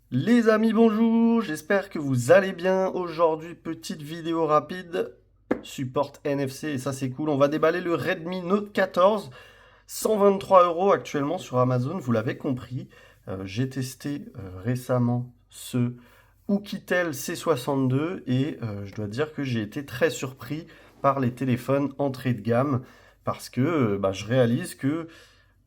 Les amis, bonjour, j'espère que vous allez bien. Aujourd'hui, petite vidéo rapide, support NFC, et ça c'est cool. On va déballer le Redmi Note 14, 123 € actuellement sur Amazon, vous l'avez compris. J'ai testé récemment ce Oukitel C62 et je dois dire que j'ai été très surpris par les téléphones entrée de gamme parce que je réalise que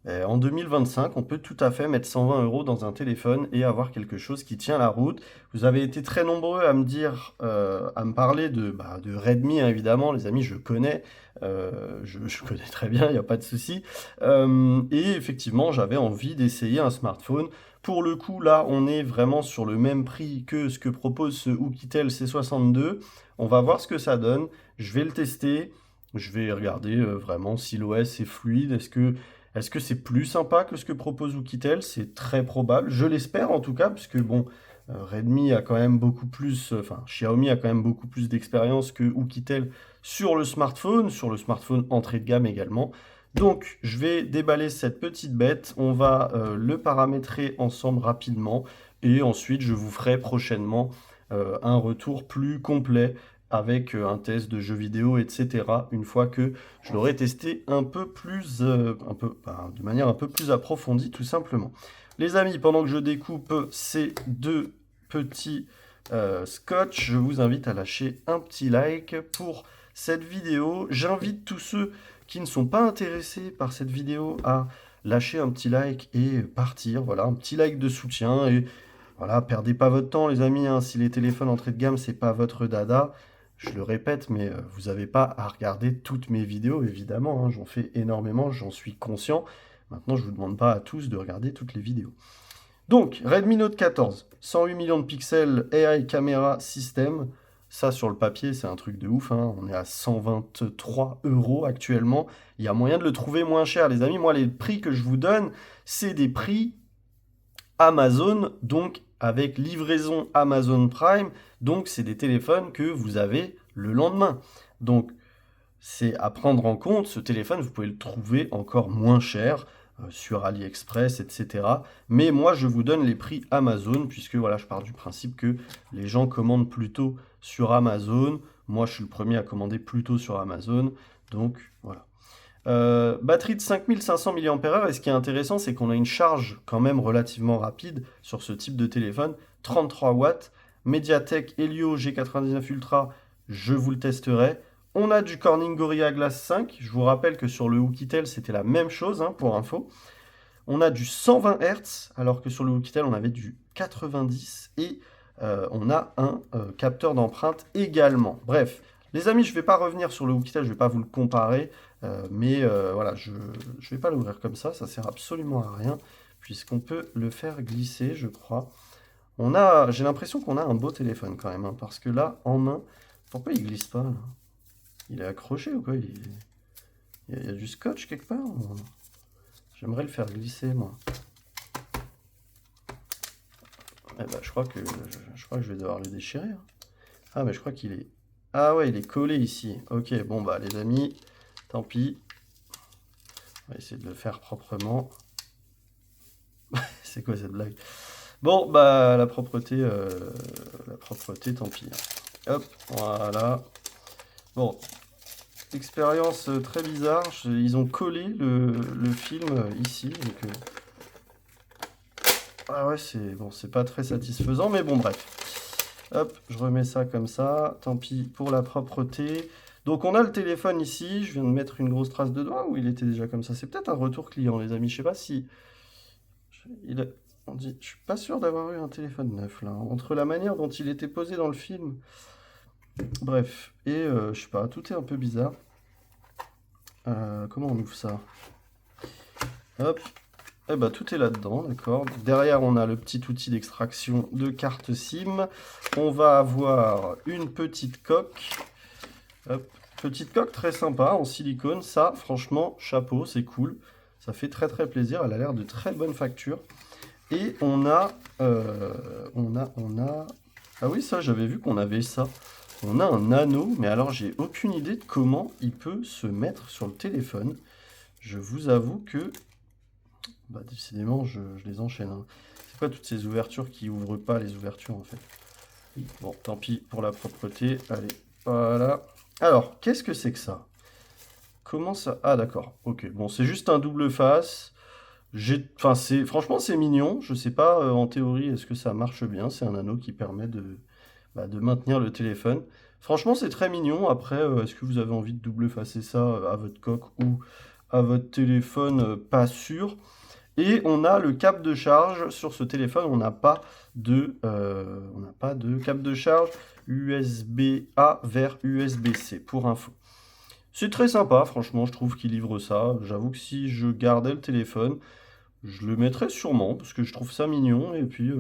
en 2025, on peut tout à fait mettre 120 € dans un téléphone et avoir quelque chose qui tient la route. Vous avez été très nombreux à me dire, à me parler de Redmi, hein, évidemment, les amis, je connais, je connais très bien, il n'y a pas de souci. Et effectivement, j'avais envie d'essayer un smartphone. Pour le coup, là, on est vraiment sur le même prix que ce que propose ce Oukitel C62. On va voir ce que ça donne. Je vais le tester. Je vais regarder vraiment si l'OS est fluide. Est-ce que c'est plus sympa que ce que propose Oukitel? C'est très probable. Je l'espère en tout cas, puisque bon, Redmi a quand même beaucoup plus, enfin Xiaomi a quand même beaucoup plus d'expérience que Oukitel sur le smartphone entrée de gamme également. Donc, je vais déballer cette petite bête. On va le paramétrer ensemble rapidement. Et ensuite, je vous ferai prochainement un retour plus complet avec un test de jeux vidéo, etc. Une fois que je l'aurais testé un peu plus, de manière un peu plus approfondie, tout simplement. Les amis, pendant que je découpe ces deux petits scotch, je vous invite à lâcher un petit like pour cette vidéo. J'invite tous ceux qui ne sont pas intéressés par cette vidéo à lâcher un petit like et partir. Voilà, un petit like de soutien et voilà, perdez pas votre temps, les amis, hein. Si les téléphones entrée de gamme, c'est pas votre dada, je le répète, mais vous n'avez pas à regarder toutes mes vidéos, évidemment, hein. J'en fais énormément, j'en suis conscient. Maintenant, je vous demande pas à tous de regarder toutes les vidéos. Donc, Redmi Note 14, 108 millions de pixels, AI caméra système. Ça, sur le papier, c'est un truc de ouf, hein. On est à 123 € actuellement. Il y a moyen de le trouver moins cher, les amis. Moi, les prix que je vous donne, c'est des prix Amazon, donc avec livraison Amazon Prime, donc c'est des téléphones que vous avez le lendemain. Donc c'est à prendre en compte, ce téléphone, vous pouvez le trouver encore moins cher sur AliExpress, etc. Mais moi, je vous donne les prix Amazon, puisque voilà, je pars du principe que les gens commandent plutôt sur Amazon. Moi, je suis le premier à commander plutôt sur Amazon. Donc voilà. Batterie de 5500 mAh, et ce qui est intéressant, c'est qu'on a une charge quand même relativement rapide sur ce type de téléphone, 33 watts. MediaTek Helio G99 Ultra, je vous le testerai. On a du Corning Gorilla Glass 5, je vous rappelle que sur le Oukitel, c'était la même chose, hein, pour info. On a du 120 Hz, alors que sur le Oukitel, on avait du 90, et on a un capteur d'empreinte également. Bref, les amis, je ne vais pas revenir sur le Oukitel, je ne vais pas vous le comparer, mais voilà, je ne vais pas l'ouvrir comme ça sert absolument à rien, puisqu'on peut le faire glisser, je crois. J'ai l'impression qu'on a un beau téléphone quand même, hein, parce que là, en main, pourquoi il glisse pas là? Il est accroché ou quoi? Il y a du scotch quelque part? J'aimerais le faire glisser, moi. Eh ben, je crois que je vais devoir le déchirer, hein. Ah, mais je crois qu'il est... Ah ouais, il est collé ici. Ok, bon bah les amis, tant pis. On va essayer de le faire proprement. C'est quoi cette blague? Bon, bah la propreté, tant pis, hein. Hop, voilà. Bon, expérience très bizarre. Ils ont collé le film ici. Donc, ah ouais, c'est pas très satisfaisant, mais bon, bref. Hop, je remets ça comme ça. Tant pis pour la propreté. Donc on a le téléphone ici. Je viens de mettre une grosse trace de doigt ou il était déjà comme ça? C'est peut-être un retour client, les amis. Je sais pas si... Il a- je suis pas sûr d'avoir eu un téléphone neuf là. Entre la manière dont il était posé dans le film. Bref. Et je sais pas, tout est un peu bizarre. Comment on ouvre ça? Hop. Eh ben, tout est là-dedans, d'accord. Derrière, on a le petit outil d'extraction de carte SIM. On va avoir une petite coque. Hop. Petite coque très sympa en silicone. Ça, franchement, chapeau, c'est cool. Ça fait très très plaisir. Elle a l'air de très bonne facture. Et on a... Ah oui, ça, j'avais vu qu'on avait ça. On a un anneau, mais alors j'ai aucune idée de comment il peut se mettre sur le téléphone. Je vous avoue que... Bah, décidément, je les enchaîne, hein. quoi toutes ces ouvertures qui ouvrent pas les ouvertures en fait? Oui, bon, tant pis pour la propreté. Allez, voilà. Alors, qu'est-ce que c'est que ça? Comment ça? Ah d'accord, ok. Bon, c'est juste un double face. Enfin, franchement, c'est mignon. Je sais pas, en théorie, est-ce que ça marche bien? C'est un anneau qui permet de maintenir le téléphone. Franchement, c'est très mignon. Après, est-ce que vous avez envie de double facer ça à votre coque ou à votre téléphone? Pas sûr. Et on a le câble de charge sur ce téléphone. On n'a pas de câble de charge USB-A vers USB-C pour info. C'est très sympa, franchement, je trouve qu'il livre ça. J'avoue que si je gardais le téléphone, je le mettrais sûrement parce que je trouve ça mignon. Et puis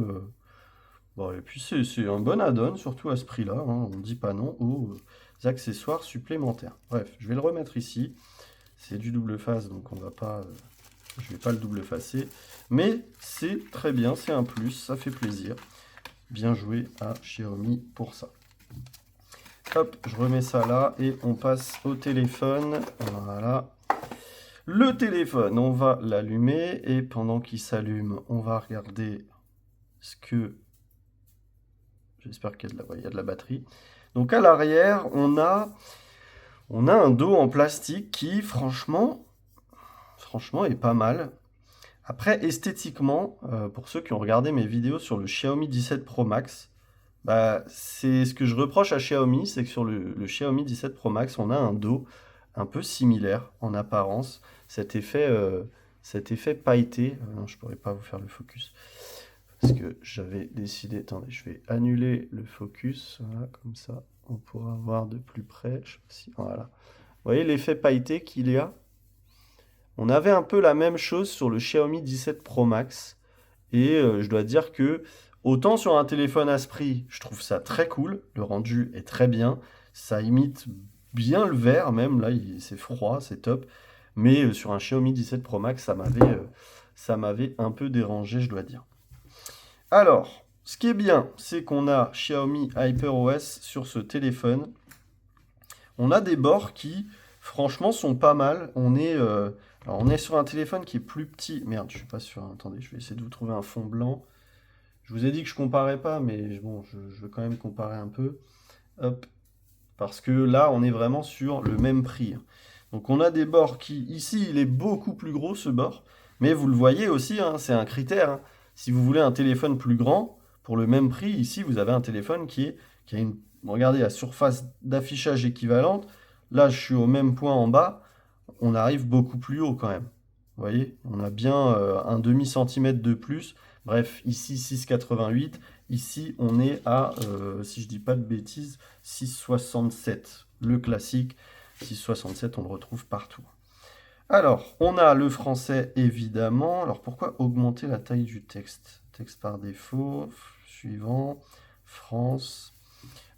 c'est un bon add-on, surtout à ce prix-là, hein. On ne dit pas non aux accessoires supplémentaires. Bref, je vais le remettre ici. C'est du double face, donc je ne vais pas le double facer. Mais c'est très bien, c'est un plus, ça fait plaisir. Bien joué à Xiaomi pour ça. Hop, je remets ça là et on passe au téléphone. Voilà. Le téléphone, on va l'allumer et pendant qu'il s'allume, on va regarder ce que... J'espère qu'il y a de la batterie. Donc à l'arrière, on a un dos en plastique qui, franchement, est pas mal. Après, esthétiquement, pour ceux qui ont regardé mes vidéos sur le Xiaomi 17 Pro Max, bah, c'est ce que je reproche à Xiaomi, c'est que sur le Xiaomi 17 Pro Max, on a un dos un peu similaire en apparence. Cet effet pailleté. Non, je pourrais pas vous faire le focus. Parce que j'avais décidé... Attendez, je vais annuler le focus. Voilà, comme ça, on pourra voir de plus près. Je sais pas si... Voilà. Vous voyez l'effet pailleté qu'il y a? On avait un peu la même chose sur le Xiaomi 17 Pro Max. Et je dois dire que, autant sur un téléphone à ce prix, je trouve ça très cool. Le rendu est très bien. Ça imite bien le vert, même. Là, c'est froid, c'est top. Mais sur un Xiaomi 17 Pro Max, ça m'avait un peu dérangé, je dois dire. Alors, ce qui est bien, c'est qu'on a Xiaomi HyperOS sur ce téléphone. On a des bords qui, franchement, sont pas mal. Alors, on est sur un téléphone qui est plus petit. Merde, je suis pas sûr. Attendez, je vais essayer de vous trouver un fond blanc. Je vous ai dit que je comparais pas, mais bon, je veux quand même comparer un peu. Hop. Parce que là, on est vraiment sur le même prix. Donc, on a des bords qui... Ici, il est beaucoup plus gros, ce bord. Mais vous le voyez aussi, hein, c'est un critère, hein. Si vous voulez un téléphone plus grand, pour le même prix, ici, vous avez un téléphone qui a une... Regardez, la surface d'affichage équivalente. Là, je suis au même point en bas. On arrive beaucoup plus haut quand même. Vous voyez, on a bien un demi-centimètre de plus. Bref, ici 6,88. Ici, on est à, si je dis pas de bêtises, 6,67. Le classique, 6,67, on le retrouve partout. Alors, on a le français, évidemment. Alors, pourquoi augmenter la taille du texte? Texte par défaut, suivant, France.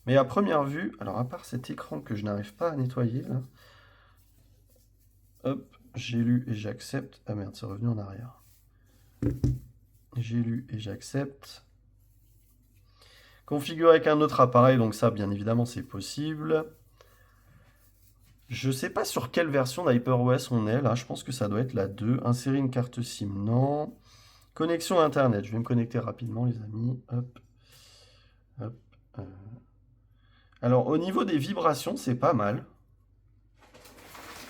Mais à première vue, alors à part cet écran que je n'arrive pas à nettoyer, là. Hop, j'ai lu et j'accepte. Ah merde, c'est revenu en arrière. J'ai lu et j'accepte. Configurer avec un autre appareil, donc ça, bien évidemment, c'est possible. Je ne sais pas sur quelle version d'HyperOS on est, là. Je pense que ça doit être la 2. Insérer une carte SIM, non. Connexion Internet. Je vais me connecter rapidement, les amis. Hop. Hop. Alors, au niveau des vibrations, c'est pas mal.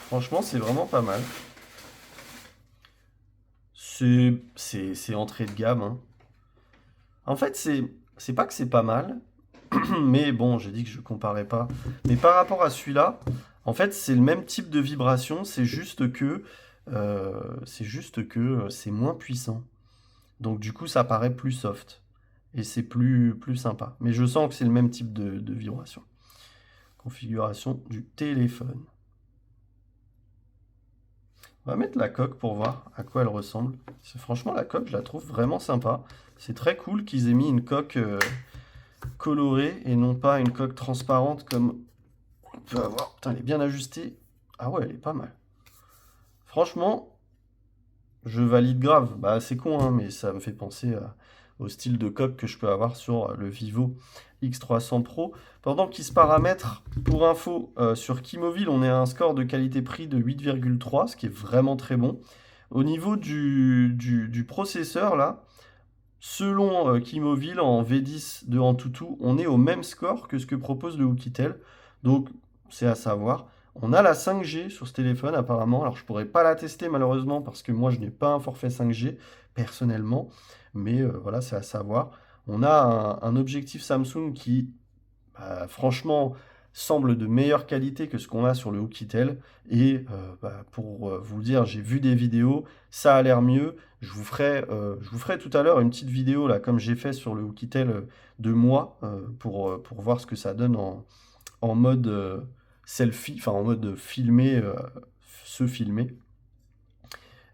Franchement, c'est vraiment pas mal. C'est entrée de gamme, hein. En fait, c'est pas que c'est pas mal, mais bon, j'ai dit que je comparais pas. Mais par rapport à celui-là, en fait, c'est le même type de vibration, c'est juste que c'est moins puissant. Donc du coup, ça paraît plus soft et c'est plus sympa. Mais je sens que c'est le même type de vibration. Configuration du téléphone. On va mettre la coque pour voir à quoi elle ressemble. Franchement, la coque, je la trouve vraiment sympa. C'est très cool qu'ils aient mis une coque colorée et non pas une coque transparente comme on peut avoir. Putain, elle est bien ajustée. Ah ouais, elle est pas mal. Franchement, je valide grave. Bah, c'est con, hein, mais ça me fait penser au style de coque que je peux avoir sur le Vivo X300 Pro. Pendant qu'il se paramètre, pour info, sur Kimobil, on est à un score de qualité-prix de 8,3, ce qui est vraiment très bon. Au niveau du processeur, là, selon Keymoville, en V10 de Antutu, on est au même score que ce que propose le Oukitel. Donc, c'est à savoir. On a la 5G sur ce téléphone, apparemment. Alors, je pourrais pas la tester, malheureusement, parce que moi, je n'ai pas un forfait 5G, personnellement. Mais voilà, c'est à savoir. On a un objectif Samsung qui, franchement, semble de meilleure qualité que ce qu'on a sur le Oukitel. Et pour vous le dire, j'ai vu des vidéos, ça a l'air mieux. Je vous ferai tout à l'heure une petite vidéo, là, comme j'ai fait sur le Oukitel de moi, pour voir ce que ça donne en mode selfie, enfin en mode filmer, se filmer.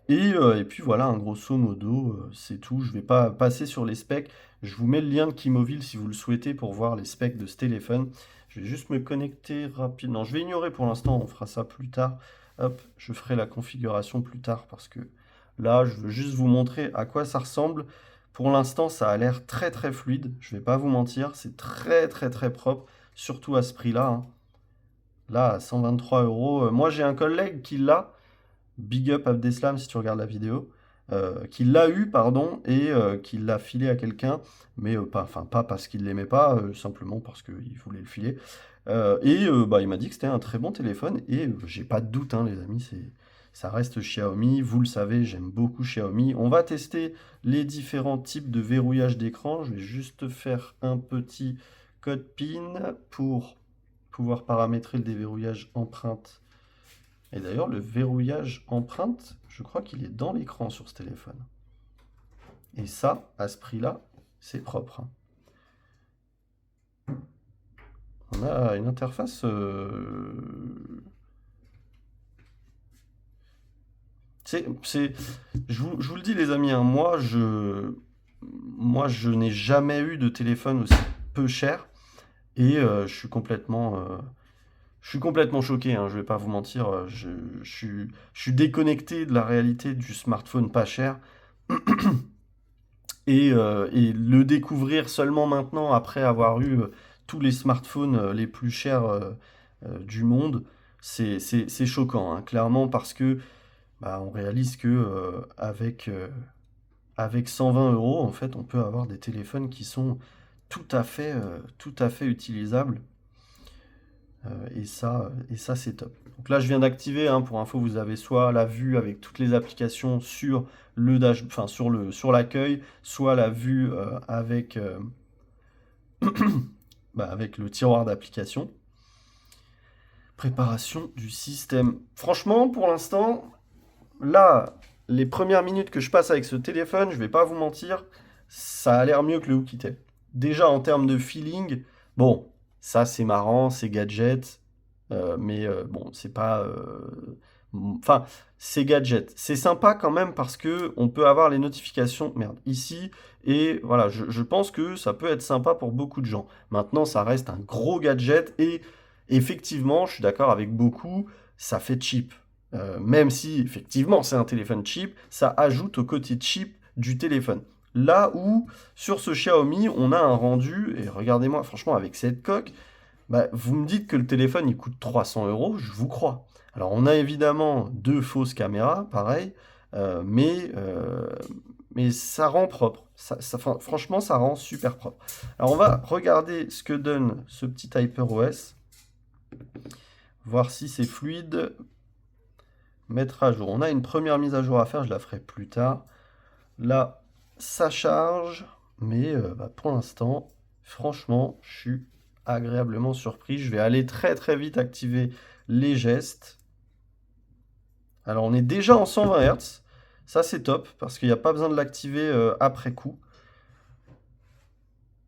Et puis voilà, un grosso modo, c'est tout. Je vais pas passer sur les specs. Je vous mets le lien de Keymoville si vous le souhaitez pour voir les specs de ce téléphone. Je vais juste me connecter rapidement. Je vais ignorer pour l'instant, on fera ça plus tard. Hop, je ferai la configuration plus tard parce que là, je veux juste vous montrer à quoi ça ressemble. Pour l'instant, ça a l'air très très fluide. Je vais pas vous mentir, c'est très très très propre, surtout à ce prix-là, hein. Là, à 123 euros. Moi, j'ai un collègue qui l'a. Big up Abdeslam si tu regardes la vidéo, qui l'a eu, pardon, et qui l'a filé à quelqu'un, mais pas parce qu'il l'aimait pas, simplement parce qu'il voulait le filer. Il m'a dit que c'était un très bon téléphone, et j'ai pas de doute, hein, les amis, ça reste Xiaomi, vous le savez, j'aime beaucoup Xiaomi. On va tester les différents types de verrouillage d'écran. Je vais juste faire un petit code PIN pour pouvoir paramétrer le déverrouillage empreinte. Et d'ailleurs, le verrouillage empreinte, je crois qu'il est dans l'écran sur ce téléphone. Et ça, à ce prix-là, c'est propre, hein. On a une interface... Je vous le dis, les amis, hein, moi, je n'ai jamais eu de téléphone aussi peu cher. Et je suis complètement choqué, hein, je vais pas vous mentir. Je suis déconnecté de la réalité du smartphone pas cher. Et le découvrir seulement maintenant, après avoir eu tous les smartphones les plus chers du monde, c'est choquant, hein, clairement, parce que on réalise que avec 120 euros, en fait, on peut avoir des téléphones qui sont tout à fait utilisables. Et ça, c'est top. Donc là, je viens d'activer, hein, pour info, vous avez soit la vue avec toutes les applications sur le enfin, sur l'accueil, soit la vue avec le tiroir d'application. Préparation du système. Franchement, pour l'instant, là, les premières minutes que je passe avec ce téléphone, je vais pas vous mentir, ça a l'air mieux que le Oukitel. Déjà en termes de feeling, bon, ça c'est marrant, c'est gadget, mais bon, c'est pas. Enfin, c'est gadget. C'est sympa quand même parce que on peut avoir les notifications, merde, ici, et voilà, je pense que ça peut être sympa pour beaucoup de gens. Maintenant, ça reste un gros gadget et effectivement, je suis d'accord avec beaucoup, ça fait cheap. Même si effectivement c'est un téléphone cheap, ça ajoute au côté cheap du téléphone. Là où sur ce Xiaomi, on a un rendu, et regardez-moi, franchement, avec cette coque, vous me dites que le téléphone il coûte 300 euros, je vous crois. Alors on a évidemment deux fausses caméras, pareil, mais ça rend propre. Franchement, ça rend super propre. Alors on va regarder ce que donne ce petit HyperOS, voir si c'est fluide. Mettre à jour. On a une première mise à jour à faire, je la ferai plus tard. Là, ça charge, mais pour l'instant, franchement, je suis agréablement surpris. Je vais aller très très vite activer les gestes. Alors, on est déjà en 120 Hz. Ça, c'est top, parce qu'il n'y a pas besoin de l'activer après coup.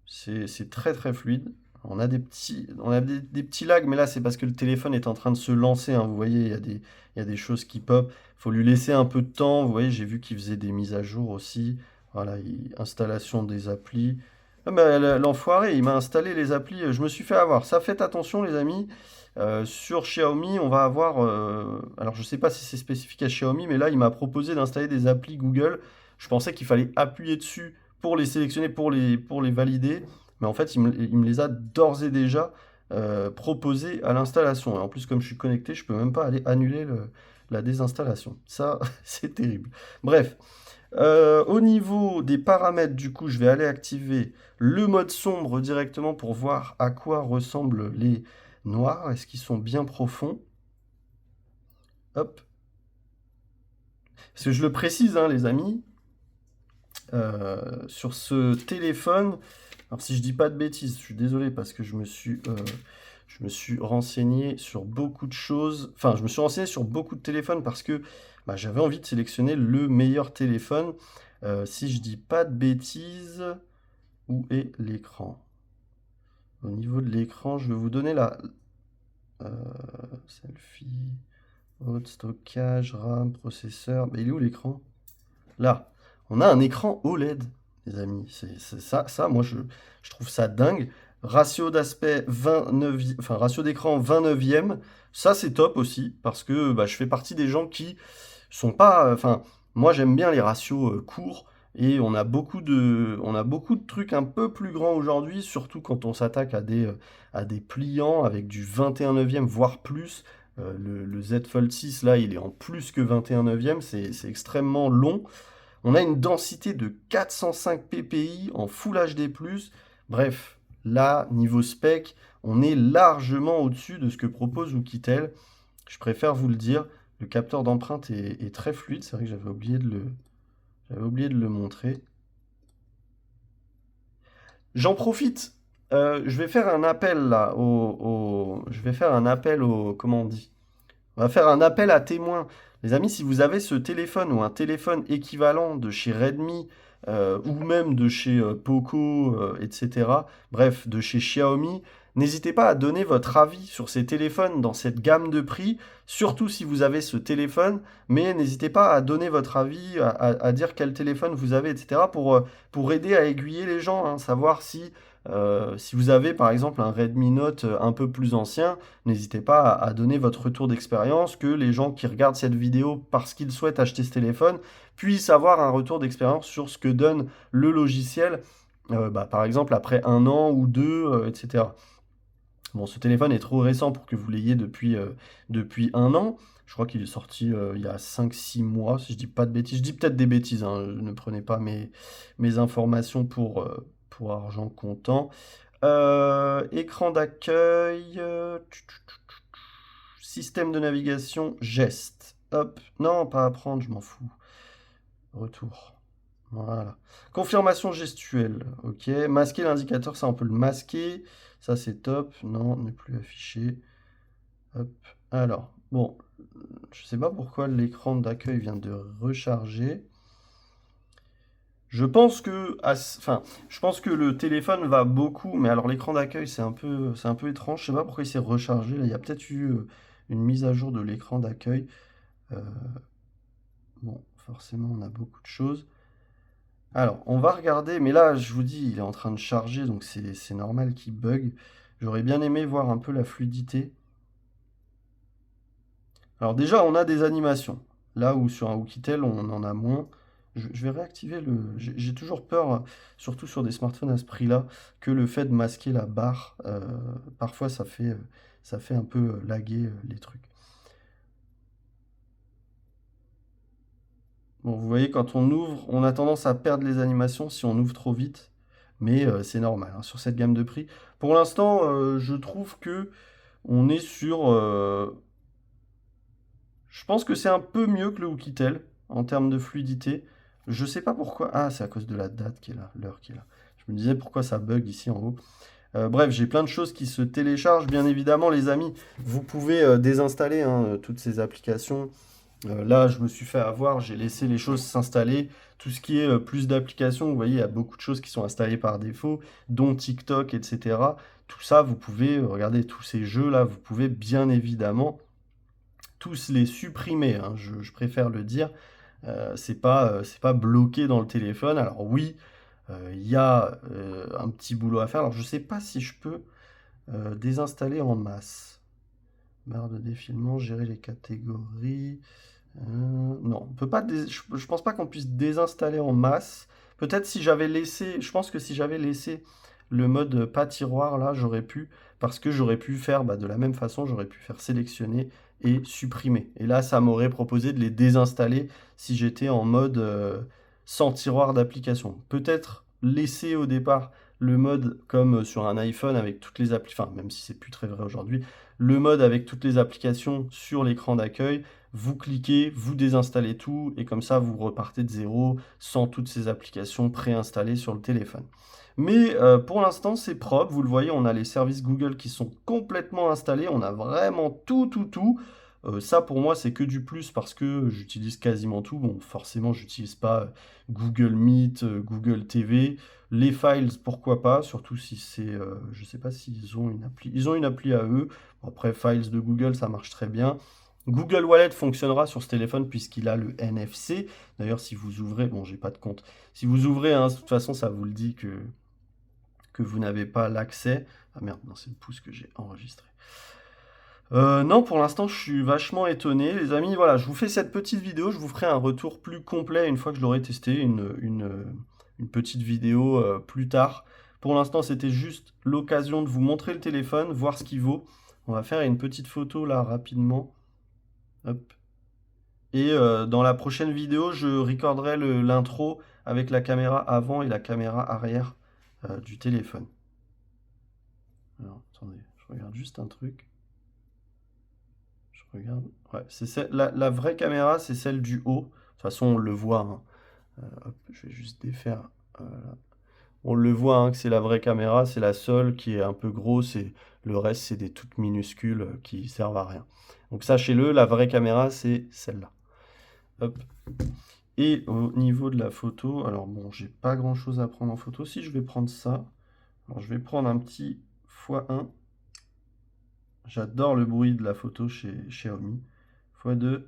C'est très très fluide. On a des petits lags, mais là, c'est parce que le téléphone est en train de se lancer, hein. Vous voyez, il y a des choses qui pop. Il faut lui laisser un peu de temps. Vous voyez, j'ai vu qu'il faisait des mises à jour aussi. Voilà, installation des applis. Ah, l'enfoiré, il m'a installé les applis. Je me suis fait avoir. Ça, faites attention, les amis. Sur Xiaomi, on va avoir... alors, je ne sais pas si c'est spécifique à Xiaomi, mais là, il m'a proposé d'installer des applis Google. Je pensais qu'il fallait appuyer dessus pour les sélectionner, pour les valider. Mais en fait, il me les a d'ores et déjà proposés à l'installation. Et en plus, comme je suis connecté, je peux même pas aller annuler la désinstallation. Ça, c'est terrible. Bref, Au niveau des paramètres, du coup, je vais aller activer le mode sombre directement pour voir à quoi ressemblent les noirs. Est-ce qu'ils sont bien profonds? Hop. Parce que je le précise, hein, les amis, sur ce téléphone, alors si je dis pas de bêtises, je suis désolé parce que je me suis renseigné sur beaucoup de choses. Enfin, je me suis renseigné sur beaucoup de téléphones parce que bah, j'avais envie de sélectionner le meilleur téléphone. Si je dis pas de bêtises, où est l'écran? Au niveau de l'écran, je vais vous donner la euh, selfie, haute stockage, RAM, processeur. Mais il est où l'écran? Là, on a un écran OLED, les amis. C'est ça, moi je trouve ça dingue. Ratio d'aspect 29, enfin ratio d'écran 29e, ça c'est top aussi parce que bah, je fais partie des gens qui sont pas, enfin moi j'aime bien les ratios courts et on a beaucoup de trucs un peu plus grands aujourd'hui, surtout quand on s'attaque à des pliants avec du 21 neuvième voire plus. Le Z Fold 6 là, il est en plus que 21 neuvième, c'est extrêmement long. On a une densité de 405 ppi en Full HD+. Bref, là, niveau spec, on est largement au-dessus de ce que propose Oukitel. Je préfère vous le dire, le capteur d'empreinte est très fluide. C'est vrai que j'avais oublié de le montrer. J'en profite. Je vais faire un appel là je vais faire un appel au, comment on dit? On va faire un appel à témoins. Les amis, si vous avez ce téléphone ou un téléphone équivalent de chez Redmi ou même de chez Poco, etc., bref, de chez Xiaomi, n'hésitez pas à donner votre avis sur ces téléphones dans cette gamme de prix, surtout si vous avez ce téléphone, mais n'hésitez pas à donner votre avis, à dire quel téléphone vous avez, etc., pour aider à aiguiller les gens, hein, savoir si vous avez par exemple un Redmi Note un peu plus ancien, n'hésitez pas à donner votre retour d'expérience, que les gens qui regardent cette vidéo parce qu'ils souhaitent acheter ce téléphone puissent avoir un retour d'expérience sur ce que donne le logiciel, bah, par exemple après un an ou deux, etc. Bon, ce téléphone est trop récent pour que vous l'ayez depuis un an. Je crois qu'il est sorti il y a 5 6 mois, si je dis pas de bêtises. Je dis peut-être des bêtises, hein, ne prenez pas mes informations pour argent comptant. Écran d'accueil, système de navigation, geste. Hop, non, pas apprendre, je m'en fous. Retour. Voilà. Confirmation gestuelle, ok. Masquer l'indicateur, ça on peut le masquer. Ça c'est top. Non, ne plus afficher. Hop. Alors, bon, je sais pas pourquoi l'écran d'accueil vient de recharger. Je pense que, enfin, je pense que le téléphone va beaucoup, mais alors l'écran d'accueil c'est un peu étrange. Je sais pas pourquoi il s'est rechargé. Là, il y a peut-être eu une mise à jour de l'écran d'accueil. Euh, bon, forcément, on a beaucoup de choses. Alors, on va regarder, mais là, je vous dis, il est en train de charger, donc c'est normal qu'il bug. J'aurais bien aimé voir un peu la fluidité. Alors déjà, on a des animations. Là où sur un Oukitel, on en a moins. Je vais réactiver le... J'ai toujours peur, surtout sur des smartphones à ce prix-là, que le fait de masquer la barre, parfois ça fait un peu laguer les trucs. Bon, vous voyez, quand on ouvre, on a tendance à perdre les animations si on ouvre trop vite. Mais c'est normal, hein, sur cette gamme de prix. Pour l'instant, je trouve que on est sur... je pense que c'est un peu mieux que le Oukitel en termes de fluidité. Je sais pas pourquoi. Ah, c'est à cause de la date qui est là, l'heure qui est là. Je me disais pourquoi ça bug ici en haut. Bref, j'ai plein de choses qui se téléchargent. Bien évidemment, les amis, vous pouvez désinstaller hein, toutes ces applications. Là, je me suis fait avoir, j'ai laissé les choses s'installer. Tout ce qui est plus d'applications, vous voyez, il y a beaucoup de choses qui sont installées par défaut, dont TikTok, etc. Tout ça, vous pouvez, regardez tous ces jeux-là, vous pouvez bien évidemment tous les supprimer, hein, je préfère le dire. C'est pas bloqué dans le téléphone. Alors oui, il y a un petit boulot à faire. Alors je sais pas si je peux désinstaller en masse. Barre de défilement, gérer les catégories. Non, on peut pas. Je pense pas qu'on puisse désinstaller en masse. Peut-être si j'avais laissé. Je pense que si j'avais laissé le mode pas tiroir là, j'aurais pu. Parce que j'aurais pu faire bah, de la même façon, j'aurais pu faire sélectionner et supprimer. Et là, ça m'aurait proposé de les désinstaller si j'étais en mode sans tiroir d'application. Peut-être laisser au départ le mode comme sur un iPhone avec toutes les applis, enfin même si c'est plus très vrai aujourd'hui, le mode avec toutes les applications sur l'écran d'accueil, vous cliquez, vous désinstallez tout et comme ça vous repartez de zéro sans toutes ces applications préinstallées sur le téléphone. Mais pour l'instant c'est propre, vous le voyez, on a les services Google qui sont complètement installés, on a vraiment tout. Ça pour moi c'est que du plus parce que j'utilise quasiment tout. Bon, forcément j'utilise pas Google Meet, Google TV. Les files, pourquoi pas, surtout si c'est, je sais pas s'ils ont une appli. Ils ont une appli à eux. Après, Files de Google, ça marche très bien. Google Wallet fonctionnera sur ce téléphone puisqu'il a le NFC. D'ailleurs, si vous ouvrez, bon, j'ai pas de compte. Si vous ouvrez, hein, de toute façon, ça vous le dit que vous n'avez pas l'accès. Ah merde, non, c'est le pouce que j'ai enregistré. Non, pour l'instant, je suis vachement étonné. Les amis, voilà, je vous fais cette petite vidéo. Je vous ferai un retour plus complet une fois que je l'aurai testé, une petite vidéo plus tard. Pour l'instant, c'était juste l'occasion de vous montrer le téléphone, voir ce qu'il vaut. On va faire une petite photo là rapidement. Hop. Et dans la prochaine vidéo, je recorderai l'intro avec la caméra avant et la caméra arrière du téléphone. Alors, attendez, je regarde juste un truc. Je regarde. Ouais, la vraie caméra, c'est celle du haut. De toute façon, on le voit, hein. Hop, je vais juste défaire. Voilà. On le voit, hein, que c'est la vraie caméra, c'est la seule qui est un peu grosse et le reste, c'est des toutes minuscules qui servent à rien. Donc sachez-le, la vraie caméra, c'est celle-là. Hop. Et au niveau de la photo, alors bon, j'ai pas grand-chose à prendre en photo. Si je vais prendre ça, alors je vais prendre un petit x1. J'adore le bruit de la photo chez Xiaomi. x2,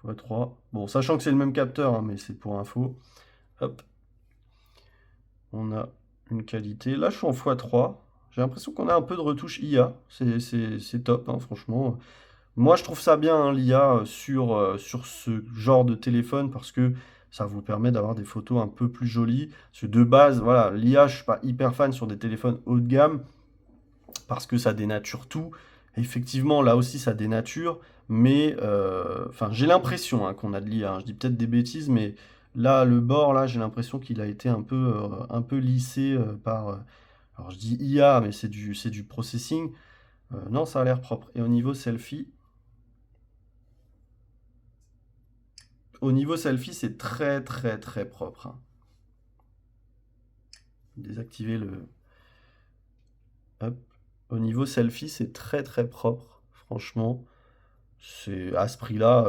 x3. Bon, sachant que c'est le même capteur, hein, mais c'est pour info. Hop. On a une qualité. Là, je suis en x3. J'ai l'impression qu'on a un peu de retouche IA. C'est top, hein, franchement. Moi, je trouve ça bien, hein, l'IA sur ce genre de téléphone parce que ça vous permet d'avoir des photos un peu plus jolies. Parce que de base, voilà, l'IA, je suis pas hyper fan sur des téléphones haut de gamme parce que ça dénature tout. Effectivement, là aussi, ça dénature, mais enfin, j'ai l'impression, hein, qu'on a de l'IA, hein. Je dis peut-être des bêtises, mais là, le bord, là, j'ai l'impression qu'il a été un peu lissé par. Alors, je dis IA, mais c'est du processing. Non, ça a l'air propre. Et au niveau selfie, c'est très propre, hein. Désactiver le. Hop. Au niveau selfie, c'est très propre, franchement. C'est à ce prix-là,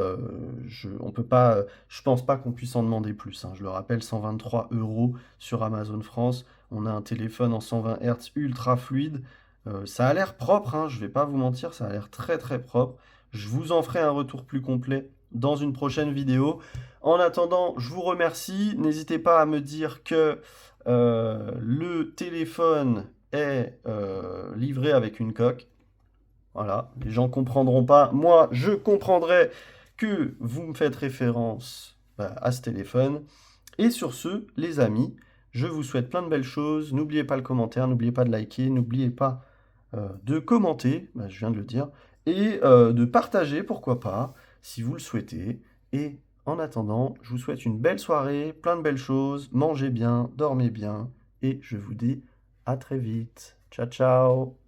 on peut pas, je pense pas qu'on puisse en demander plus, hein. Je le rappelle, 123 € sur Amazon France. On a un téléphone en 120 Hz ultra fluide. Ça a l'air propre, hein, je vais pas vous mentir, ça a l'air très propre. Je vous en ferai un retour plus complet dans une prochaine vidéo. En attendant, je vous remercie. N'hésitez pas à me dire que le téléphone est livré avec une coque. Voilà, les gens comprendront pas. Moi, je comprendrai que vous me faites référence à ce téléphone. Et sur ce, les amis, je vous souhaite plein de belles choses. N'oubliez pas le commentaire, n'oubliez pas de liker, n'oubliez pas de commenter, je viens de le dire, et de partager, pourquoi pas, si vous le souhaitez. Et en attendant, je vous souhaite une belle soirée, plein de belles choses, mangez bien, dormez bien, et je vous dis à très vite. Ciao, ciao!